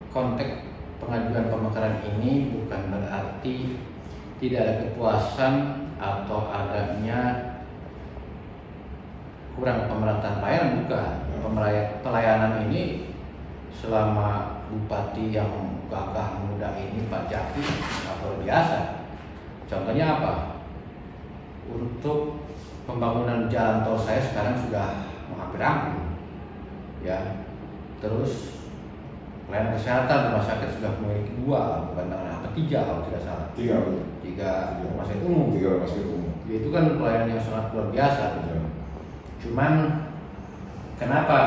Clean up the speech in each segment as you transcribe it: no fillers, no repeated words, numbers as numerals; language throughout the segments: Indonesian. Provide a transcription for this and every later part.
konteks pengajuan pemekaran ini bukan berarti tidak ada kepuasan atau adanya kurang pemerataan pelayanan, bukan. Pelayanan ini selama Bupati yang gagah muda ini, Pak Jaki, luar biasa. Contohnya apa? Untuk pembangunan jalan tol saya sekarang sudah hampir rampung, ya. Terus pelayanan kesehatan rumah sakit sudah memiliki 2, bukan 3 kalau tidak salah. 3 rumah sakit umum. 3 rumah sakit umum. Itu kan pelayanan yang sangat luar biasa. Gitu. Cuman kenapa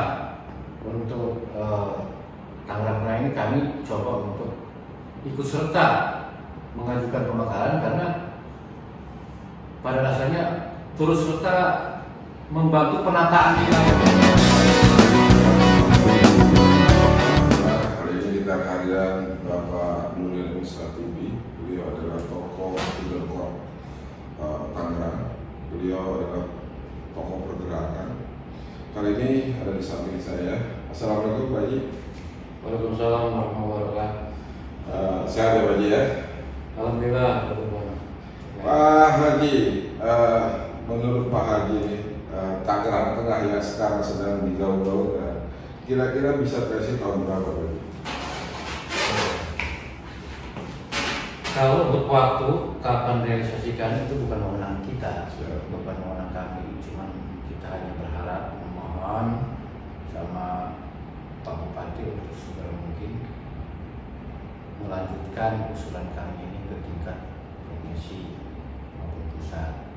untuk Tangerang Tengah ini kami coba untuk ikut serta mengajukan pemekaran, karena pada dasarnya turut serta membantu penataan wilayah. Hari ini kita kehadiran Bapak Nuril Mustatibi. Beliau adalah tokoh Fidelcorp Tangerang. Beliau adalah tokoh pergerakan. Kali ini ada di samping saya. Assalamualaikum Pak Haji. Waalaikumsalam warahmatullahi wabarakatuh. Sehat ya Pak Haji ya? Alhamdulillah. Pak Haji, menurut Pak Haji ini Tangerang Tengah yang sekarang sedang digaung-gaungkan, kira-kira bisa kasih tahun berapa Pak Haji? Kalau untuk waktu kapan realisasikan itu bukan wewenang kita, bukan wewenang kami. Cuman kita hanya berharap, memohon sama Pak Bupati untuk segera mungkin melanjutkan usulan kami ini ke tingkat provinsi maupun pusat.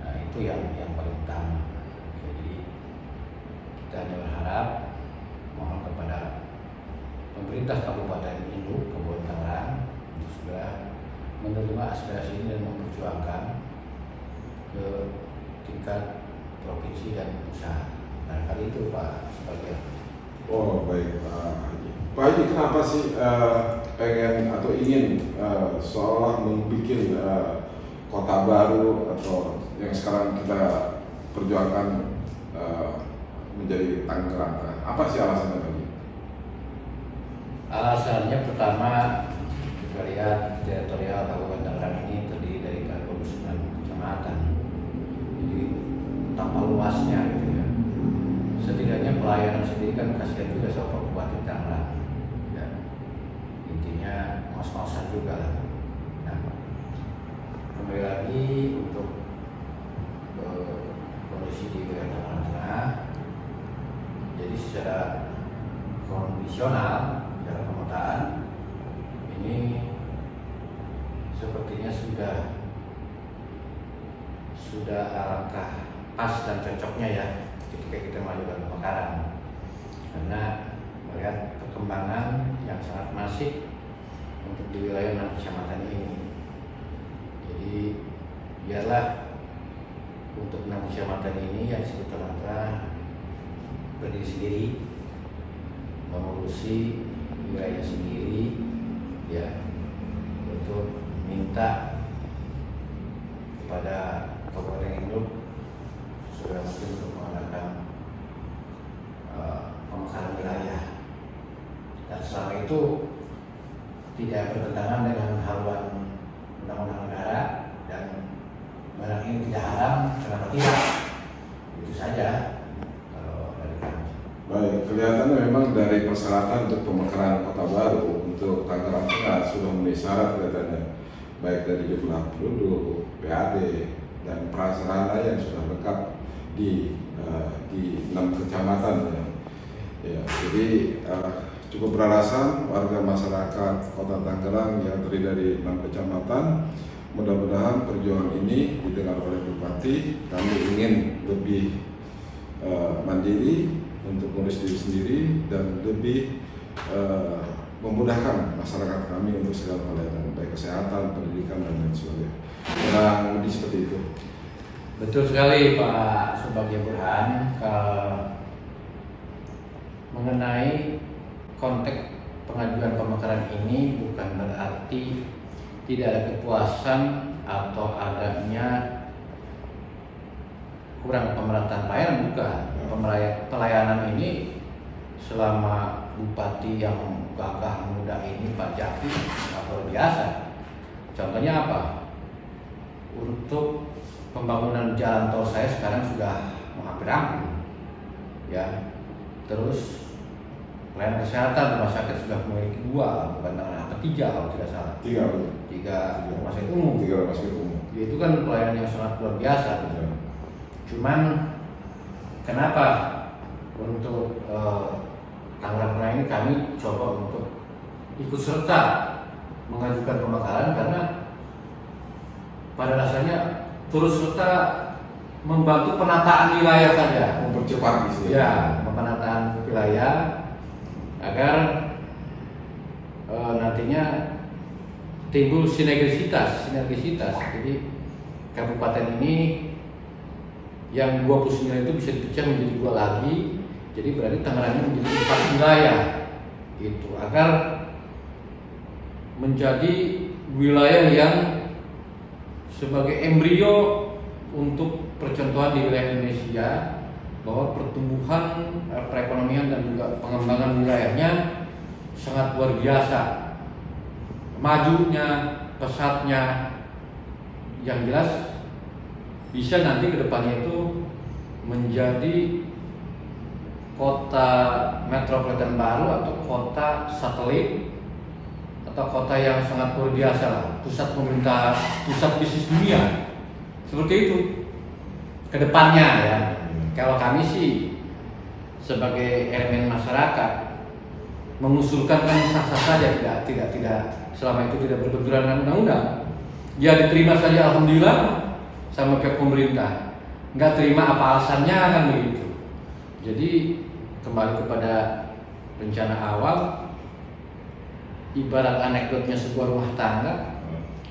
Nah itu yang paling utama. Jadi kita hanya berharap, mohon kepada pemerintah Kabupaten Induk, Kabupaten Tangerang untuk segera menerima aspirasi ini dan memperjuangkan ke tingkat provinsi dan pusat. Nah kali itu Pak sebagai. Oh baik Pak Haji. Pak Haji, kenapa sih pengen atau ingin seolah membuat kota baru atau yang sekarang kita perjuangkan menjadi Tangerang? Apa sih alasannya Pak Haji? Alasannya pertama, kita lihat teritorial Kabupaten Tangerang ini terdiri dari 29 kecamatan. Jadi tanpa luasnya gitu ya. Setidaknya pelayanan sendiri kan kasihan juga sama Pak Bupati Tangerang. Ya. Intinya ngos-ngosan juga lah. Nah, kembali lagi untuk kondisi di wilayah Tangerang Tengah. Jadi secara kondisional, secara pemetaan ini sepertinya sudah alangkah pas dan cocoknya ya ketika kita mengajukan pemekaran, karena melihat perkembangan yang sangat masif untuk di wilayah 6 kecamatan ini. Jadi biarlah untuk 6 kecamatan ini yang disebut Tangerang berdiri sendiri, mengurusi wilayah sendiri, ya, untuk minta kepada Kabupaten Induk sudah mungkin untuk mengadakan pemekaran wilayah, dan selama itu tidak bertentangan dengan haluan undang-undang negara dan barang ini tidak haram, kenapa tidak? Itu saja kalau dari kami. Baik, kelihatannya memang dari persyaratan untuk pemekaran kota baru untuk Tangerang Tengah sudah memenuhi syarat kelihatannya, baik dari jumlah penduduk, PAD, dan prasarana yang sudah lengkap di 6 kecamatan ya. Jadi cukup beralasan warga masyarakat Kota Tangerang yang terdiri dari 6 kecamatan. Mudah-mudahan perjuangan ini didengar oleh Bupati. Kami ingin lebih mandiri untuk mengurus diri sendiri dan lebih memudahkan masyarakat kami untuk segala pelayanan baik kesehatan, pendidikan dan lain sebagainya. Kurang lebih seperti itu. Betul sekali Pak Subagio Burhan. Mengenai konteks pengajuan pemekaran ini bukan berarti tidak ada kepuasan atau adanya kurang pemerataan pelayanan, bukan. Pelayanan ini selama Bupati yang gagah muda ini Pak Jaki luar biasa. Contohnya apa? Untuk pembangunan jalan tol saya sekarang sudah hampir rampung, ya. Terus pelayanan kesehatan rumah sakit sudah memiliki 2, bukan 3 kalau tidak salah. 3 rumah sakit umum. 3 rumah sakit umum. Itu kan pelayanan yang sangat luar biasa. Gitu. Cuman kenapa untuk Tangerang Tengah ini kami coba untuk ikut serta mengajukan pemekaran karena pada dasarnya turut serta membantu penataan wilayah saja, mempercepat gitu ya, penataan wilayah agar nantinya timbul sinergisitas. Jadi kabupaten ini yang 29 itu bisa dipecah menjadi 2 lagi. Jadi berarti Tangerang ini menjadi 4 wilayah itu agar menjadi wilayah yang sebagai embrio untuk percontohan di wilayah Indonesia bahwa pertumbuhan perekonomian dan juga pengembangan wilayahnya sangat luar biasa, majunya, pesatnya, yang jelas bisa nanti ke depannya itu menjadi kota metropolitan baru atau kota satelit atau kota yang sangat luar biasa lah, pusat pemerintah, pusat bisnis dunia, seperti itu ke depannya ya. Kalau kami sih sebagai elemen masyarakat mengusulkan kan sah-sah saja, tidak selama itu tidak berbenturan dengan undang-undang. Ya diterima saja alhamdulillah sama pihak pemerintah. Nggak terima apa alasannya kan begitu. Jadi kembali kepada rencana awal, ibarat anekdotnya sebuah rumah tangga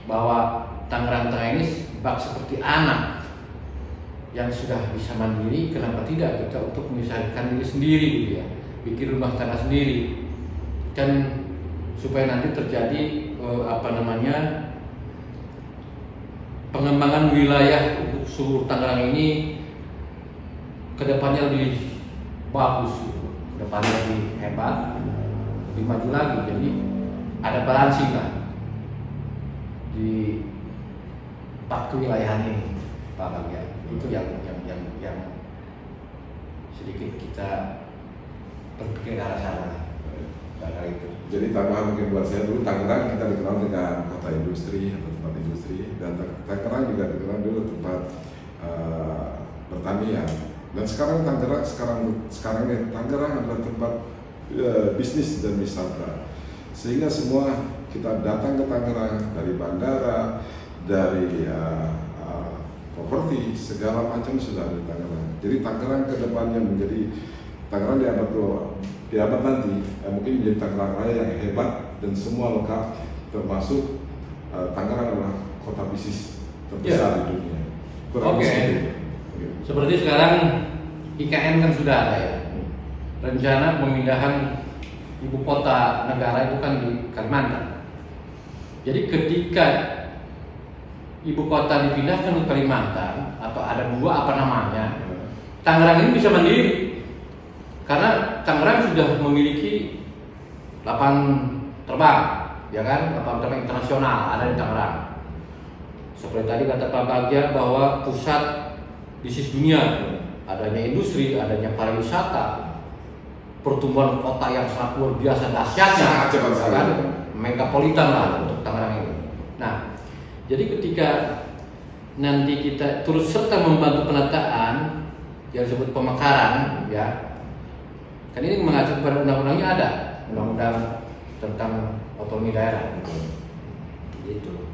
bahwa Tangerang Tengah ini bak seperti anak yang sudah bisa mandiri, kenapa tidak kita untuk menyelesaikan diri sendiri gitu ya, bikin rumah tangga sendiri, dan supaya nanti terjadi pengembangan wilayah untuk seluruh Tangerang ini kedepannya lebih bagus, gitu. Kedepannya lebih hebat, lebih maju lagi. Jadi ada balancing lah di 4 wilayah ini, Pak Bagja. Itu yang sedikit kita berpikir ke arah sana. Itu. Jadi tambahan mungkin buat saya dulu, Tangerang kita dikenal dengan kota industri atau tempat industri, dan Tangerang juga dikenal dulu tempat pertanian. Dan sekarang Tangerang adalah tempat bisnis dan wisata. Sehingga semua kita datang ke Tangerang dari bandara, dari properti, segala macam sudah ada di Tangerang. Jadi Tangerang ke depannya menjadi Tangerang di abad nanti mungkin menjadi Tangerang Raya yang hebat dan semua lengkap, termasuk Tangerang adalah kota bisnis terbesar di dunia. Oke. Seperti sekarang IKN kan sudah ada ya. Rencana pemindahan ibu kota negara itu kan di Kalimantan. Jadi ketika ibu kota dipindahkan ke Kalimantan atau ada 2 Tangerang ini bisa mandiri. Karena Tangerang sudah memiliki 8 terbang, ya kan, 8 terbang internasional ada di Tangerang. Seperti tadi kata Pak Bagja bahwa pusat bisnis dunia, adanya industri, adanya pariwisata, pertumbuhan kota yang sangat luar biasa dahsyatnya, kan, megapolitan lah untuk Tangerang ini. Nah, jadi ketika nanti kita turut serta membantu penataan yang disebut pemekaran, ya. Kan ini mengacu pada undang-undangnya ada, undang-undang tentang otonomi daerah, gitu.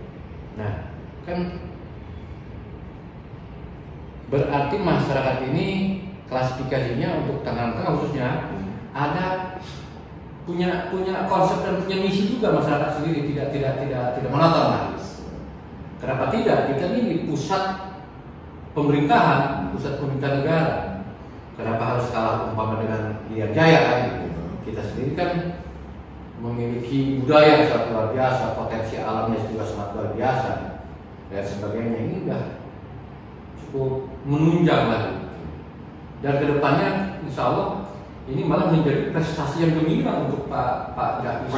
Nah, kan berarti masyarakat ini klasifikasinya untuk Tangerang Tengah khususnya ada punya konsep dan punya misi juga masyarakat sendiri, tidak monoton lah. Kenapa tidak? Kita ini pusat pemerintahan, pusat pemerintah negara. Kenapa harus kalah umpama dengan Irian Jaya kan? Gitu. Kita sendiri kan memiliki budaya yang sangat luar biasa, potensi alamnya juga sangat luar biasa dan sebagainya. Ini udah cukup menunjang lagi. Dan kedepannya, insya Allah ini malah menjadi prestasi yang gemilang untuk Pak Jaki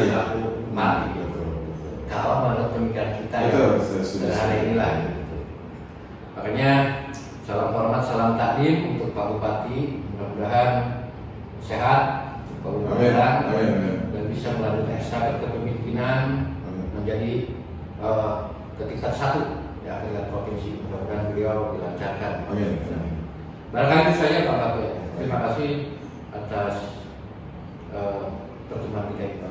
selaku bupati. Kalau menurut pemikiran kita sederhana inilah. Gitu. Makanya salam hormat, salam takdim untuk Pak Bupati. Mudah-mudahan sehat, Pak Bupati, dan bisa melanjutkan estafet kepemimpinan menjadi ke tingkat 1 ya tingkat provinsi. Mudah-mudahan beliau dilancarkan. Barangkali itu saja Pak Bupati. Terima kasih atas pertemuan kita ini.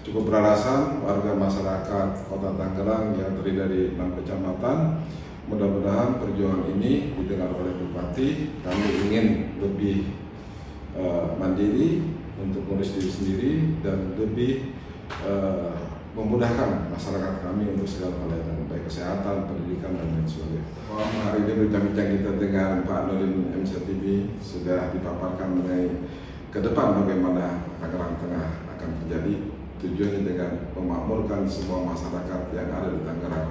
Cukup beralasan warga masyarakat Kota Tangerang yang terdiri dari 6 kecamatan. Mudah-mudahan perjuangan ini didengar oleh Bupati. Kami ingin lebih mandiri untuk mengurus diri sendiri dan lebih memudahkan masyarakat kami untuk segala pelayanan baik kesehatan, pendidikan dan lain sebagainya. Hari ini bincang-bincang kita dengan Pak Nurdin MCTV sudah dipaparkan mengenai ke depan bagaimana Tangerang Tengah akan terjadi. Tujuannya dengan memakmurkan semua masyarakat yang ada di Tangerang